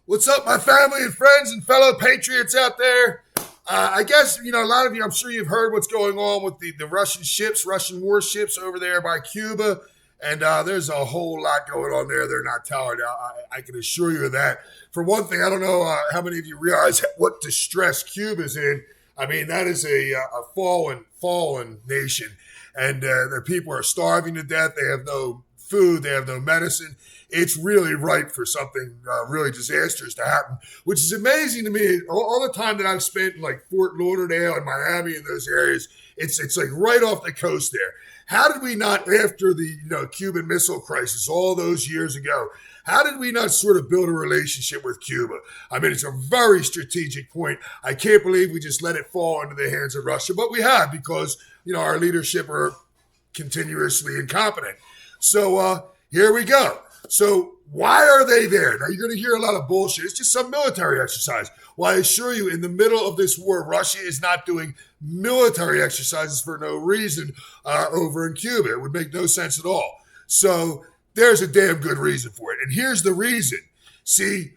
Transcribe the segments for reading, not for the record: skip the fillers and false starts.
What's up, my family and friends and fellow patriots out there? I guess, a lot of you, I'm sure you've heard what's going on with the Russian ships, Russian warships over there by Cuba. And there's a whole lot going on there they're not telling. I can assure you of that. For one thing, I don't know how many of you realize what distress Cuba's in. I mean, that is a fallen nation. And their people are starving to death. They have no food. They have no medicine. It's really ripe for something really disastrous to happen, which is amazing to me. All the time that I've spent in like Fort Lauderdale and Miami and those areas, it's like right off the coast there. How did we not, after the Cuban Missile Crisis all those years ago, how did we not sort of build a relationship with Cuba? I mean, it's a very strategic point. I can't believe we just let it fall into the hands of Russia, but we have because, our leadership are continuously incompetent. So here we go. So why are they there? Now, you're going to hear a lot of bullshit. It's just some military exercise. Well, I assure you, in the middle of this war, Russia is not doing military exercises for no reason over in Cuba. It would make no sense at all. So there's a damn good reason for it. And here's the reason. See,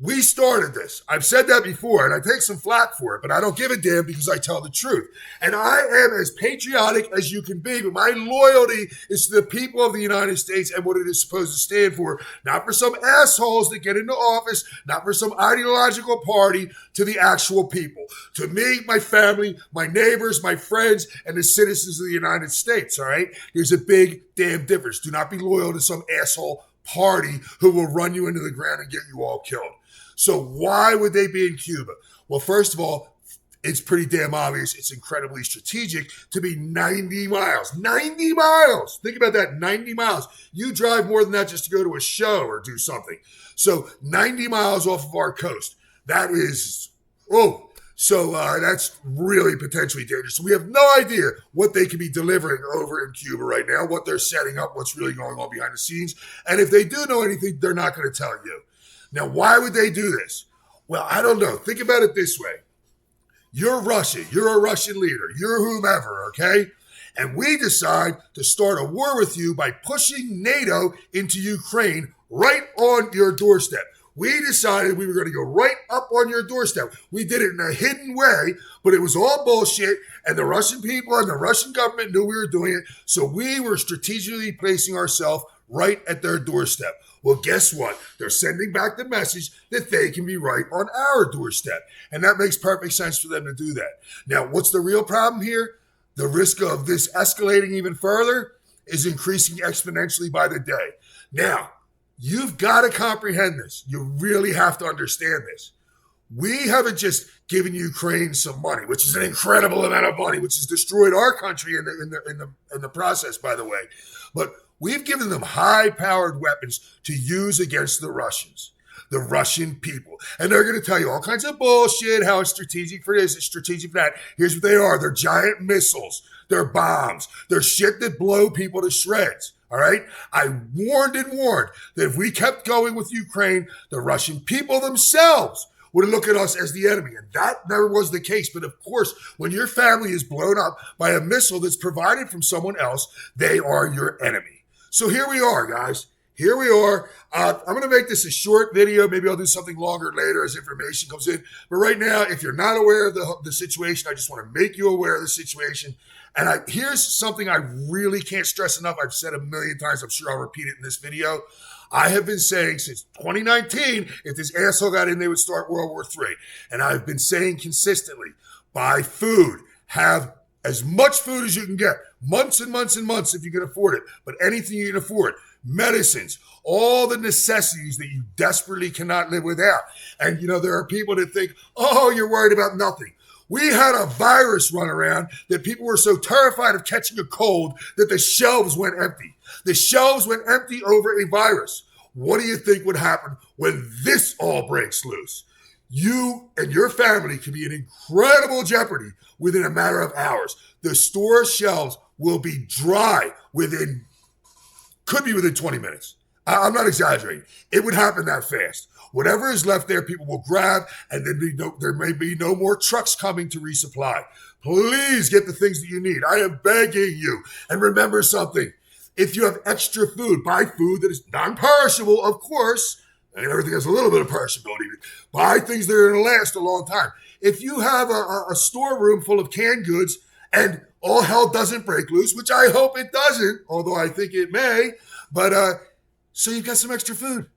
we started this. I've said that before, and I take some flack for it, but I don't give a damn because I tell the truth. And I am as patriotic as you can be, but my loyalty is to the people of the United States and what it is supposed to stand for. Not for some assholes that get into office, not for some ideological party, to the actual people. To me, my family, my neighbors, my friends, and the citizens of the United States, all right? There's a big damn difference. Do not be loyal to some asshole party who will run you into the ground and get you all killed. So why would they be in Cuba? Well, first of all, it's pretty damn obvious. It's incredibly strategic to be 90 miles. 90 miles! Think about that, 90 miles. You drive more than that just to go to a show or do something. So 90 miles off of our coast. That is, so that's really potentially dangerous. So we have no idea what they could be delivering over in Cuba right now, what they're setting up, what's really going on behind the scenes. And if they do know anything, they're not going to tell you. Now, why would they do this? Well, I don't know. Think about it this way. You're Russia. You're a Russian leader. You're whomever, okay? And we decide to start a war with you by pushing NATO into Ukraine right on your doorstep. We decided we were going to go right up on your doorstep. We did it in a hidden way, but it was all bullshit, and the Russian people and the Russian government knew we were doing it, so we were strategically placing ourselves right at their doorstep. Well, guess what? They're sending back the message that they can be right on our doorstep. And that makes perfect sense for them to do that. Now, what's the real problem here? The risk of this escalating even further is increasing exponentially by the day. Now, you've got to comprehend this. You really have to understand this. We haven't just given Ukraine some money, which is an incredible amount of money, which has destroyed our country in the process, by the way. But we've given them high-powered weapons to use against the Russians, the Russian people. And they're going to tell you all kinds of bullshit, how it's strategic for this, it's strategic for that. Here's what they are. They're giant missiles. They're bombs. They're shit that blow people to shreds. All right? I warned and warned that if we kept going with Ukraine, the Russian people themselves would look at us as the enemy. And that never was the case. But of course, when your family is blown up by a missile that's provided from someone else, they are your enemy. So here we are, guys. Here we are. I'm going to make this a short video. Maybe I'll do something longer later as information comes in. But right now, if you're not aware of the situation, I just want to make you aware of the situation. And here's something I really can't stress enough. I've said a million times. I'm sure I'll repeat it in this video. I have been saying since 2019, if this asshole got in, they would start World War III. And I've been saying consistently, buy food, have as much food as you can get, months and months and months if you can afford it, but anything you can afford, medicines, all the necessities that you desperately cannot live without. And, there are people that think, oh, you're worried about nothing. We had a virus run around that people were so terrified of catching a cold that the shelves went empty. The shelves went empty over a virus. What do you think would happen when this all breaks loose? You and your family can be in incredible jeopardy within a matter of hours. The store shelves will be dry could be within 20 minutes. I'm not exaggerating. It would happen that fast. Whatever is left there, people will grab, and then there may be no more trucks coming to resupply. Please get the things that you need. I am begging you. And remember something. If you have extra food, buy food that is non-perishable, of course. and everything has a little bit of perishability. Buy things that are going to last a long time. If you have a storeroom full of canned goods and all hell doesn't break loose, which I hope it doesn't, although I think it may, but so you've got some extra food.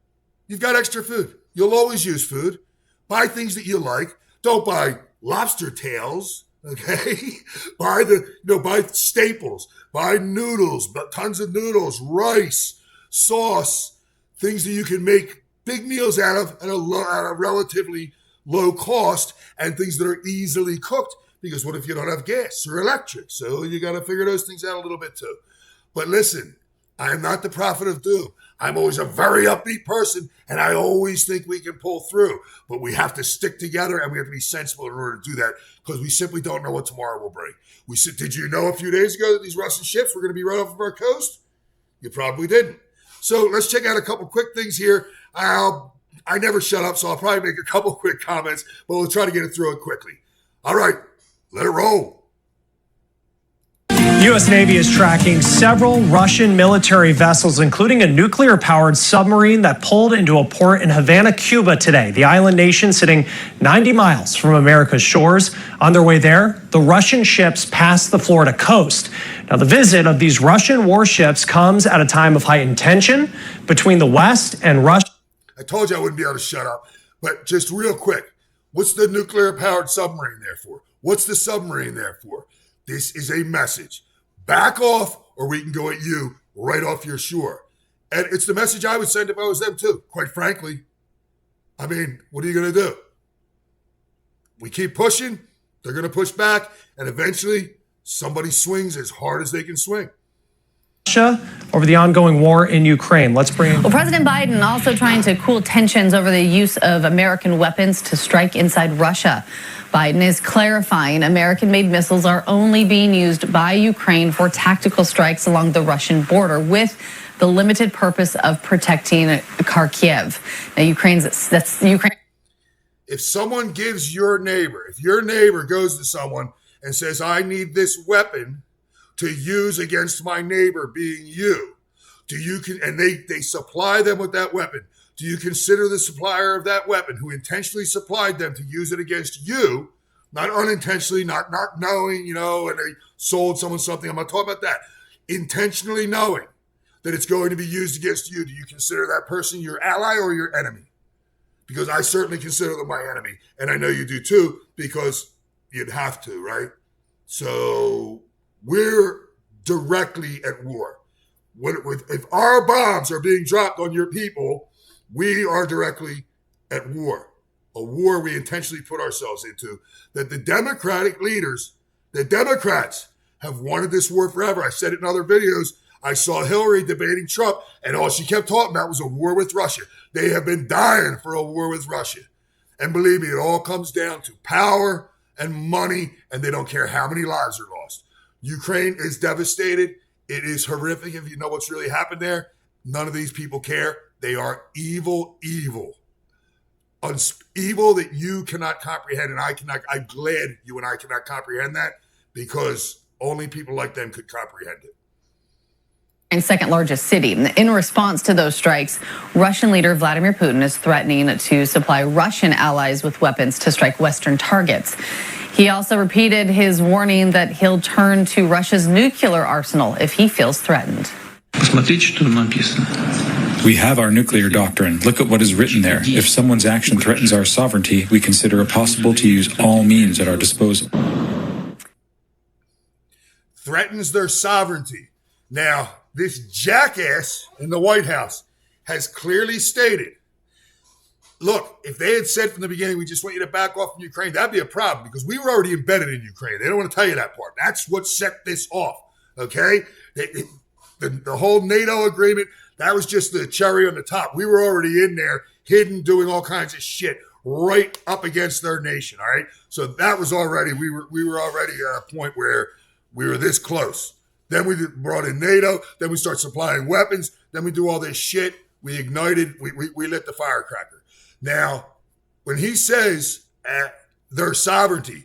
You've got extra food. You'll always use food. Buy things that you like. Don't buy lobster tails, okay? Buy staples. Buy noodles, tons of noodles, rice, sauce, things that you can make big meals out of at a relatively low cost, and things that are easily cooked, because what if you don't have gas or electric? So you got to figure those things out a little bit too. But listen, I am not the prophet of doom. I'm always a very upbeat person, and I always think we can pull through. But we have to stick together, and we have to be sensible in order to do that, because we simply don't know what tomorrow will bring. Did you know a few days ago that these Russian ships were going to be right off of our coast? You probably didn't. So let's check out a couple quick things here. I never shut up, so I'll probably make a couple quick comments, but we'll try to get it through it quickly. All right, let it roll. The U.S. Navy is tracking several Russian military vessels, including a nuclear-powered submarine that pulled into a port in Havana, Cuba today. The island nation sitting 90 miles from America's shores. On their way there, the Russian ships passed the Florida coast. Now, the visit of these Russian warships comes at a time of heightened tension between the West and Russia. I told you I wouldn't be able to shut up, but just real quick, what's the nuclear-powered submarine there for? What's the submarine there for? This is a message. Back off, or we can go at you right off your shore. And it's the message I would send if I was them too, quite frankly. I mean, what are you going to do? We keep pushing, they're going to push back, and eventually somebody swings as hard as they can swing. Over the ongoing war in Ukraine. Let's bring in. Well, President Biden also trying to cool tensions over the use of American weapons to strike inside Russia. Biden is clarifying American-made missiles are only being used by Ukraine for tactical strikes along the Russian border, with the limited purpose of protecting Kharkiv. Now, Ukraine. If someone gives if your neighbor goes to someone and says, I need this weapon to use against my neighbor being you, and they supply them with that weapon, do you consider the supplier of that weapon who intentionally supplied them to use it against you, not unintentionally, not knowing, and they sold someone something? I'm not talking about that. Intentionally knowing that it's going to be used against you, do you consider that person your ally or your enemy? Because I certainly consider them my enemy, and I know you do too, because you'd have to, right? So we're directly at war. If our bombs are being dropped on your people, we are directly at war. A war we intentionally put ourselves into, that the Democratic leaders, the Democrats, have wanted this war forever. I said it in other videos. I saw Hillary debating Trump, and all she kept talking about was a war with Russia. They have been dying for a war with Russia. And believe me, it all comes down to power and money, and they don't care how many lives are lost. Ukraine is devastated. It is horrific. If you know what's really happened there, none of these people care. They are evil, evil. Evil that you cannot comprehend, and I'm glad you and I cannot comprehend that, because only people like them could comprehend it. And second largest city. In response to those strikes, Russian leader Vladimir Putin is threatening to supply Russian allies with weapons to strike Western targets. He also repeated his warning that he'll turn to Russia's nuclear arsenal if he feels threatened. We have our nuclear doctrine. Look at what is written there. If someone's action threatens our sovereignty, we consider it possible to use all means at our disposal. Threatens their sovereignty. Now, this jackass in the White House has clearly stated, look, if they had said from the beginning, we just want you to back off from Ukraine, that'd be a problem, because we were already embedded in Ukraine. They don't want to tell you that part. That's what set this off, okay? The whole NATO agreement, that was just the cherry on the top. We were already in there, hidden, doing all kinds of shit right up against their nation, all right? So that was already, we were already at a point where we were this close. Then we brought in NATO. Then we start supplying weapons. Then we do all this shit. We ignited. We lit the firecracker. Now, when he says their sovereignty,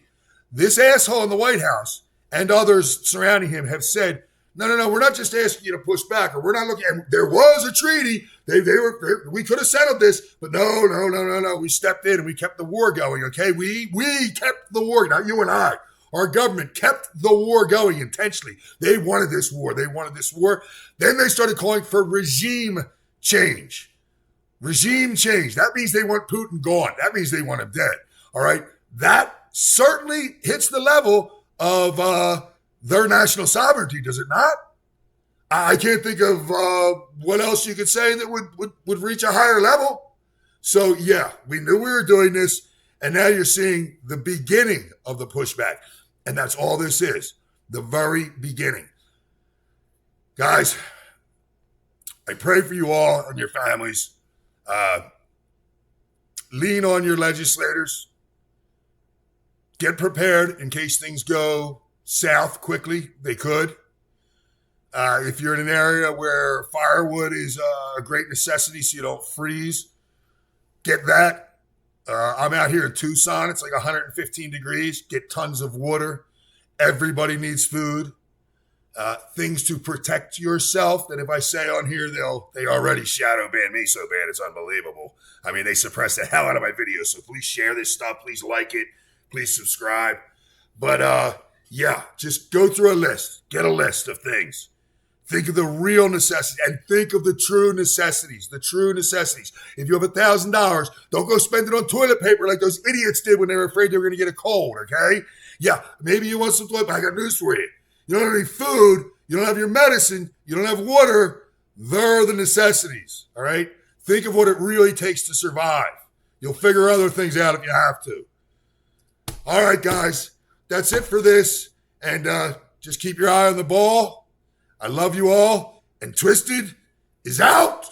this asshole in the White House and others surrounding him have said, No. We're not just asking you to push back, or we're not looking. And there was a treaty. We could have settled this, but no. We stepped in and we kept the war going. Okay, we kept the war. Not you and I. Our government kept the war going intentionally. They wanted this war. Then they started calling for regime change. Regime change. That means they want Putin gone. That means they want him dead. All right. That certainly hits the level of their national sovereignty, does it not? I can't think of what else you could say that would reach a higher level. So, yeah, we knew we were doing this, and now you're seeing the beginning of the pushback. And that's all this is, the very beginning. Guys, I pray for you all and your families. Lean on your legislators. Get prepared in case things go south quickly. They could. If you're in an area where firewood is a great necessity so you don't freeze, get that. I'm out here in Tucson. It's like 115 degrees. Get tons of water. Everybody needs food. Things to protect yourself that if I say on here, they already shadow ban me so bad it's unbelievable. I mean, they suppress the hell out of my videos. So please share this stuff. Please like it. Please subscribe. But yeah, just go through a list. Get a list of things. Think of the real necessities and think of the true necessities. The true necessities. If you have $1,000, don't go spend it on toilet paper like those idiots did when they were afraid they were going to get a cold, okay? Yeah, maybe you want some toilet paper. I got news for you. You don't have any food. You don't have your medicine. You don't have water. They're the necessities, all right? Think of what it really takes to survive. You'll figure other things out if you have to. All right, guys, that's it for this. And just keep your eye on the ball. I love you all. And Twisted is out.